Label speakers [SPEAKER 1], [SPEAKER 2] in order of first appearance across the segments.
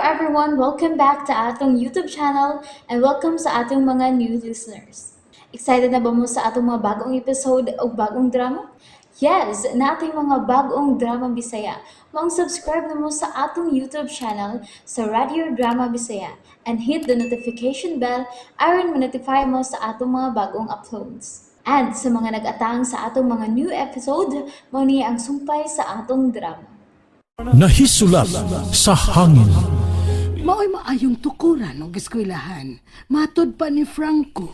[SPEAKER 1] everyone, welcome back to atong YouTube channel and welcome sa atong mga new listeners. Excited na ba mo sa atong mga bagong episode o bagong drama? Yes, na ating mga bagong drama Bisaya. Mag-subscribe na mo sa atong YouTube channel sa Radio Drama Bisaya and hit the notification bell aron ma-notify mo sa atong mga bagong uploads. And sa mga nag-atang sa atong mga new episode, mo niya ang sumpay sa atong drama.
[SPEAKER 2] Nahisulat sa hangin.
[SPEAKER 3] Mao'y maayong tukuran o eskwelahan. Matod pa ni Franco.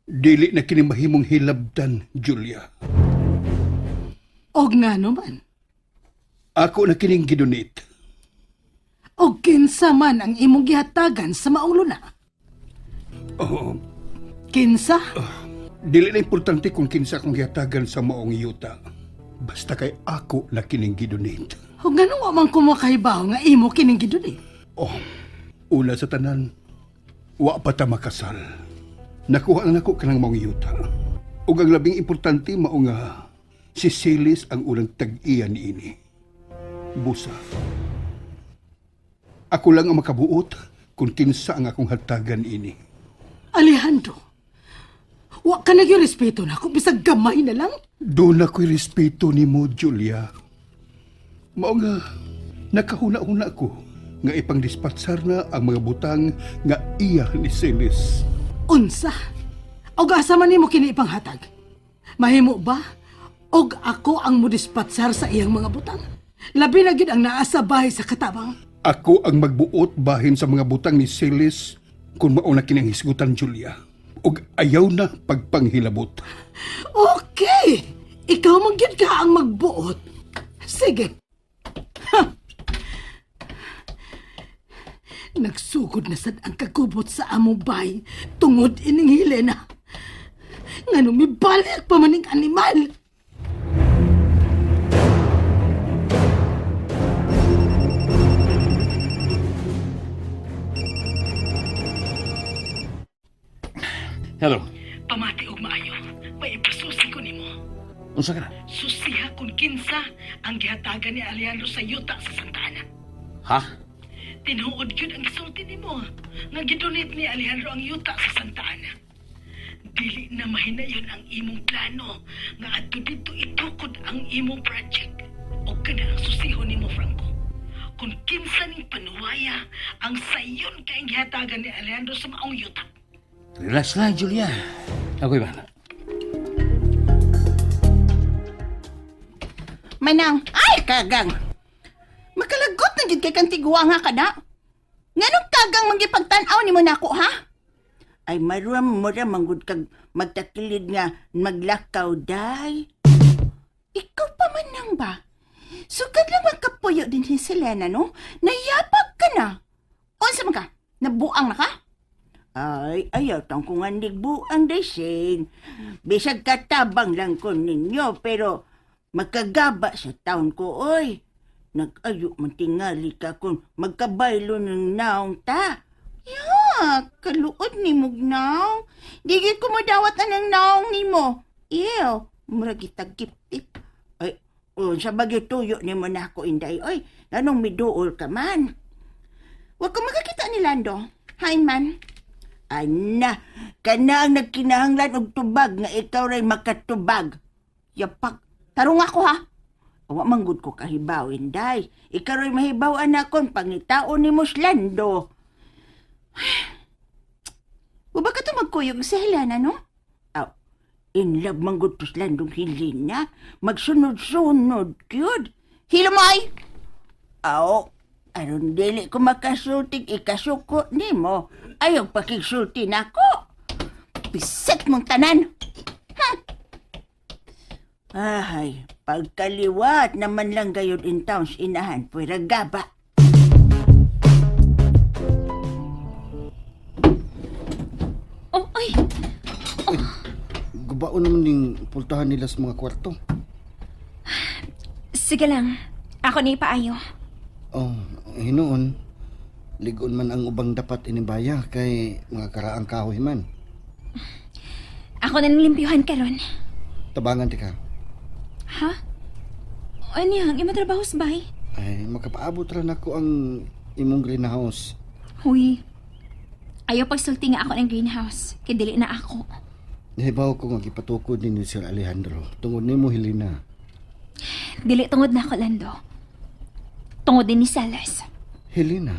[SPEAKER 4] Dili na kini mahimong hilabdan, Julia.
[SPEAKER 3] Og nga naman.
[SPEAKER 4] Ako na kining gidonate.
[SPEAKER 3] Og kinsa man ang imong gihatagan sa maong luna.
[SPEAKER 4] Oh,
[SPEAKER 3] Kinsa?
[SPEAKER 4] dili na importante kung kinsa akong gihatagan sa maong yuta. Basta kay ako na kining gidonate.
[SPEAKER 3] Og nga nung man kumakahibaw nga imo kining giduli.
[SPEAKER 4] Oh, una sa tanan, wa pa ta makasal. Nakuha na nako kanang maong yuta. Ug ang labing importante mao nga si Silis ang unang tag-iya niini. Busa. Ako lang ang makabuot kung kinsa ang akong hatagan ini.
[SPEAKER 3] Alejandro, wa ka respeto na kung bisag gamay na lang.
[SPEAKER 4] Doon ako'y respeto ni mo, Julia. Mao nga, nakahuna-huna ko nga ipang-dispatsar na ang mga butang nga iya ni Silis.
[SPEAKER 3] Unsa? Og asa man nimo kini ipanghatag? Mahimo ba? Og ako ang modispatsar sa iyang mga butang? Labi na gyud ang naa sa bahay sa katabang.
[SPEAKER 4] Ako ang magbuot bahin sa mga butang ni Silis kung mao na kinang hisgutan, Julia. Og ayaw na pagpanghilabot.
[SPEAKER 3] Okay! Ikaw magyud ka ang magbuot. Sige. Ha! Nagsugod na sad ang kagubot sa among bay tungod ining Helena. Ngano mibalik pa maning animal.
[SPEAKER 5] Hello.
[SPEAKER 3] Pamati og maayo. May ipasusi ko nimo.
[SPEAKER 5] Unsa ka na?
[SPEAKER 3] Susiha kung kinsa ang gihatagan ni Alejandro sa yuta sa Santa Ana.
[SPEAKER 5] Ha?
[SPEAKER 3] Tinuod yun ang gisulti nimo nga gidonate ni Alejandro ang yuta sa Santa Ana. Dili na mahinayon ang imong plano nga adto dito itukod ang imong project. O kana ang susiho nimo, Franco. Kung kinsa ning panuwaya ang sayon kay gihatagan ni Alejandro sa maong yuta.
[SPEAKER 5] Relax lang, Julia. Ako'y bahala.
[SPEAKER 6] Manang, ay kagang. Makalagot na gid kay kang tiguwa nga kada. Nganong kagang magipagtan-aw nimo nako ha? Ay maram mo ra manggod kag magtakilid nga maglakaw day. Ikaw pa man nang ba? Sugad lang magkapuyo din si Selena no? Nayapag ka na. Unsa man ka? Nabuang na ka? Ay, ayaw tang kung andig buang desing. Bisag katabang lang ko ninyo, pero magkagaba sa taon ko, oy. Nag-ayo man tingali ka kung magkabaylo ng naong ta. Ya, kaluod ni mugnaw. Digit ko madawat na ng naong ni mo. Ew, murag itagip-tip. Ay, sa bagyo tuyo ni mo na ako, inday. Oy, anong miduol ka man? Huwag ka makakita ni Lando. Hi, man. Ana, kana ang nagkinahanglan og tubag nga ikaw ray makatubag. Yapak, tarong ako ha. Awa manggod ko kahibawin, day. Ikaw ray mahibaw anakon pangitaon ni Muslando. Wa ba ka to magkuyog sa Helena, no? Aw, in love manggod to Slandong Helena. Magsunod-sunod, kyud. Hilomay! Aw, aron dili ko makasultig ikasuko nimo. Ayaw pakigsulti nako. Pisit mong tanan. Ay, pagkaliwat naman lang gayod in towns inahan, pwera gaba.
[SPEAKER 1] Oh, ay!
[SPEAKER 7] Gubaon naman yung pultahan nila sa mga kwarto.
[SPEAKER 8] Sige lang. Ako ni paayo.
[SPEAKER 7] Oh, hinoon. Ligon man ang ubang dapat inibaya kay mga karaang kahoy man.
[SPEAKER 8] Ako na nilimpyuhan karon.
[SPEAKER 7] Tabangan ti ka.
[SPEAKER 8] Ha? Ano yang? Ima trabaho sa bahay?
[SPEAKER 7] Ay, makapaabot ra nako ang imong greenhouse.
[SPEAKER 8] Huy, ayaw pagsulti nga ako ng greenhouse. Kay dili na ako.
[SPEAKER 7] Nahibaw ko nga gipatukod ni Sir Alejandro. Tungod nimo Helena.
[SPEAKER 8] Dili tungod na ako, Lando. Tungod din ni Salas.
[SPEAKER 7] Helena?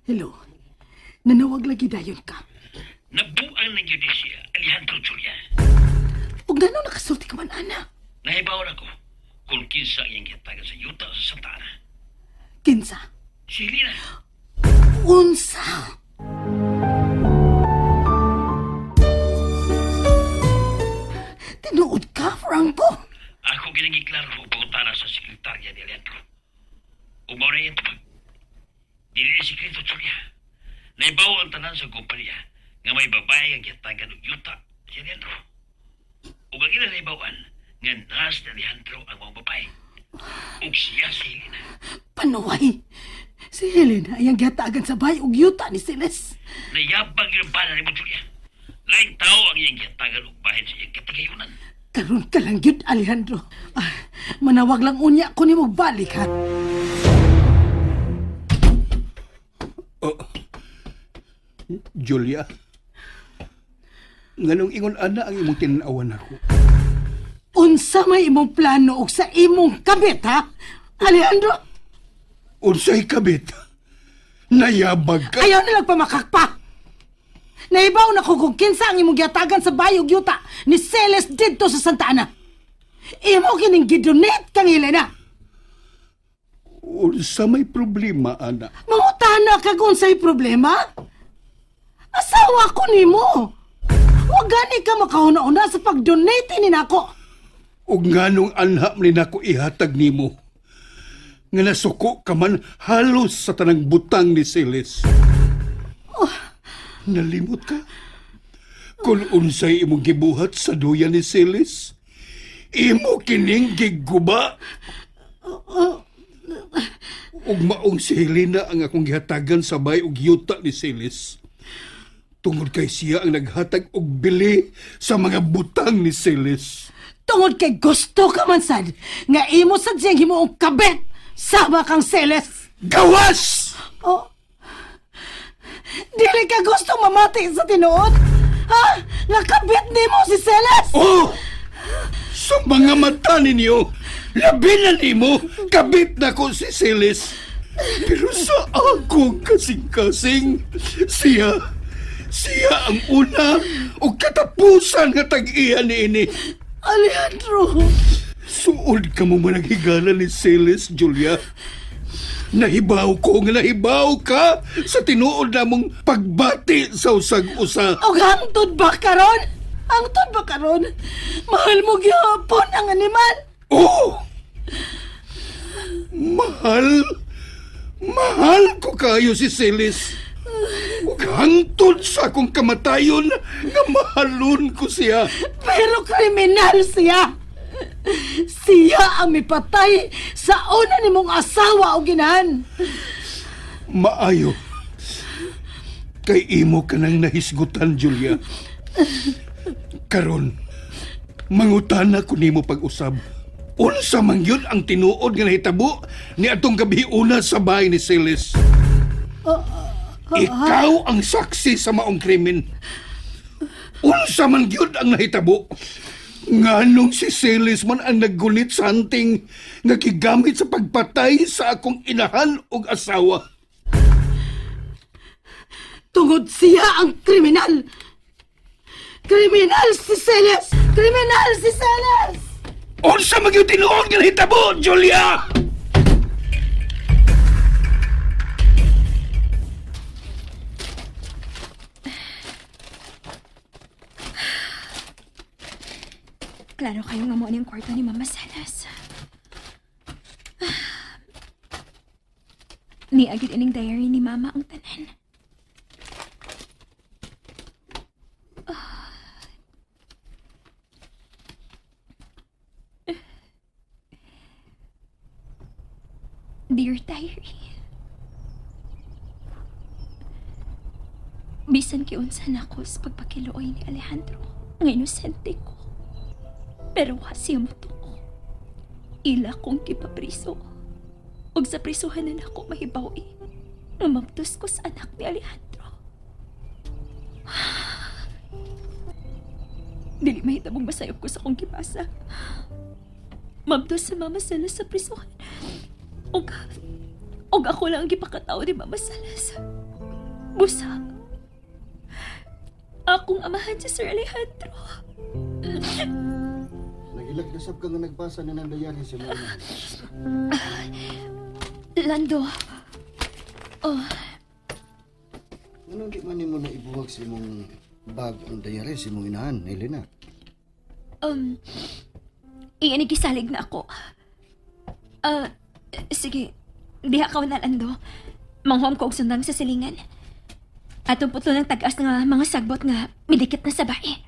[SPEAKER 3] Hello. Nanawag lagi dayon ka.
[SPEAKER 5] Nabuang na yun si Alejandro Julia.
[SPEAKER 3] O gano'n nakasulti ka man, ana?
[SPEAKER 5] Nahibaw na ko kung kinsa ang iyang gitagan sa yuta sa Santa Ana.
[SPEAKER 3] Kinsa?
[SPEAKER 5] Si Helena.
[SPEAKER 3] Unsa? Tinuod ka, Franco?
[SPEAKER 5] Ako ginangiklaro o pangutana sa sekretarya ni Alejandro. Umaw na ito pag dili ni sekreto Julia. Naibaw ang tanan sa kumpanya nga may babae ang gitagan og yuta si Alejandro. Ug ang ila naibawan nga nas ni Alejandro ang mga babae. Ug siya si Helena.
[SPEAKER 3] Panuway. Si Helena ay ang gihatagan sa bahay ug yuta ni Siles.
[SPEAKER 5] Nayabang yung bala ni mo, Julia. Laing tao ang iyang gitagan og bahin sa iyang katigayunan.
[SPEAKER 3] Karon ka lang yun, Alejandro. Manawag lang unya ko ni mo balik, ha?
[SPEAKER 4] Julia, nganong ingon ana ang imong tinanawan ako?
[SPEAKER 3] Unsa may imong plano og sa imong kabit, ha? Alejandro,
[SPEAKER 4] Unsay kabit? Nayabag ka?
[SPEAKER 3] ayaw na nagpamakak pa. Naibaw na ko kung kinsa ang imong gihatagan sa bayog yuta ni Celes didto sa Santa Ana. Imo kining gidonate kang Helena.
[SPEAKER 4] Unsa may problema, ana?
[SPEAKER 3] Mangutana ka kung unsay problema? Asawa ko nimo. Huwag gani ka makauna-una sa pag-donate ni nako.
[SPEAKER 4] Ug nganong anha man nako ihatag nimo? Nga nasuko ka man halos sa tanang butang ni Siles. Nalimot ka? Kung unsay imong gibuhat sa duyan ni Siles, imo kining giguba. Ug maong si Helena ang akong gihatagan sa bay ug yuta ni Siles. Tungod kay siya ang naghatag og bili sa mga butang ni Siles.
[SPEAKER 3] Tungod kay gusto ka man sad nga imo sa diyang himuong kabet sama kang Celes.
[SPEAKER 4] Gawas!
[SPEAKER 3] Oh. Dili ka gusto mamati sa tinuod? Ha? Nga kabet nimo si Celes?
[SPEAKER 4] Oh! Sa mga mata ninyo, labi na nimo, kabit na ko si Siles. Pero sa akong kasing-kasing, siya ang una o katapusan nga tag-iya niini.
[SPEAKER 3] Alejandro!
[SPEAKER 4] Suod ka mo managigala ni Siles, Julia. Nahibaw ko nga nahibaw ka sa tinuod namong pagbati sa usag-usa.
[SPEAKER 3] O hangtod ba karon? Hangtod ba karon? Mahal mo gyapon ang animal.
[SPEAKER 4] Oh! Mahal ko kayo si Siles. Ug hangtod sa akong kamatayon nga mahalon ko siya.
[SPEAKER 3] Pero kriminal siya. Siya ang mipatay sa una nimong asawa o ginahan.
[SPEAKER 4] Maayo. Kay imo ka nang nahisgutan, Julia. Karon, mangutana ko nimo pag-usab. Unsa man yun ang tinuod nga nahitabo ni atong gabi una sa bahay ni Siles. Ikaw ang saksi sa maong krimen. Unsa man yun ang nahitabo. Nganong si Siles man ang naggunit sa hunting nga gigamit sa pagpatay sa akong inahan ug asawa.
[SPEAKER 3] Tungod siya ang kriminal. Kriminal si Siles! Kriminal si Siles!
[SPEAKER 4] Unsa man yun tinuod nga nahitabo, Julia?
[SPEAKER 8] Klaro kayo nga mo yung kwarto ni Mama Salas. Ni agad ining diary ni Mama ang tanan. Dear Diary, bisan kiunsan ako sa pagpakiluoy ni Alejandro, ang inosente ko. Pero wa siya matuo. ila kong gipapriso. Ug sa prisuhan na ako mahibaw Namabtos ko sa anak ni Alejandro. Dili mahitabong masayop ko sa kong gibasa. Mabdos sa Mama Salas sa prisuhan. Og ako lang ang gipakatao ni Mama Salas. Busa. Akong amahan si Sir Alejandro.
[SPEAKER 7] Nagilagdasab ka nga nagbasa na ng dayari sa mga.
[SPEAKER 8] Lando. Oh,
[SPEAKER 7] Anong di man mo na ibuwag sa imong bag ang dayari sa imong inahan, Elena?
[SPEAKER 8] iyan gisalig na ako. Sige. Diha ka na, Lando. Manghom ko og sundang sa silingan. Atong putlo ng tagas nga mga sagbot nga midikit na sa bae.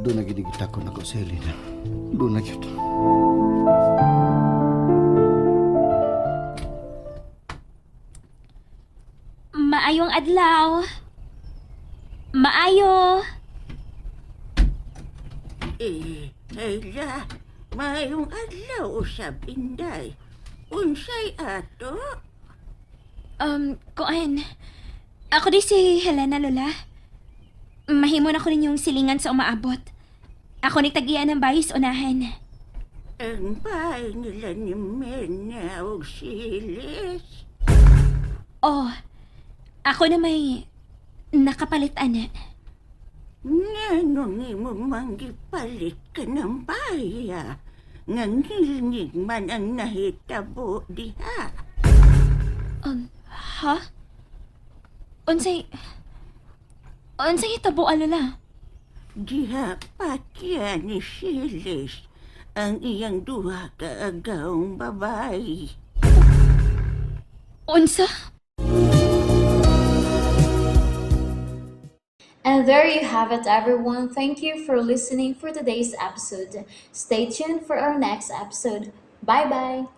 [SPEAKER 7] Doon na ginigita ko na ko sa Elena. Doon na yun.
[SPEAKER 8] Maayong adlaw. Maayo.
[SPEAKER 6] Hala, mayong adlaw usab Inday. Unsay ato?
[SPEAKER 8] Kuan. Ako di si Helena, Lola. Mahimo na ko ninyong silingan sa umaabot. Ako ni tagian ng bayis unahan.
[SPEAKER 6] Ang bahay nila ni Mena o Silis.
[SPEAKER 8] Oh, ako na may nakapalitan na.
[SPEAKER 6] Ngano ni mo manggipalit ka ng baya? Ngangilngig man ang nahitabo diha.
[SPEAKER 8] Ha? Unsay hitabo, Lola?
[SPEAKER 6] Diha patya ni Silis ang iyang duha ka agawong babae.
[SPEAKER 8] Unsa?
[SPEAKER 1] And there you have it, everyone. Thank you for listening for today's episode. Stay tuned for our next episode. Bye bye.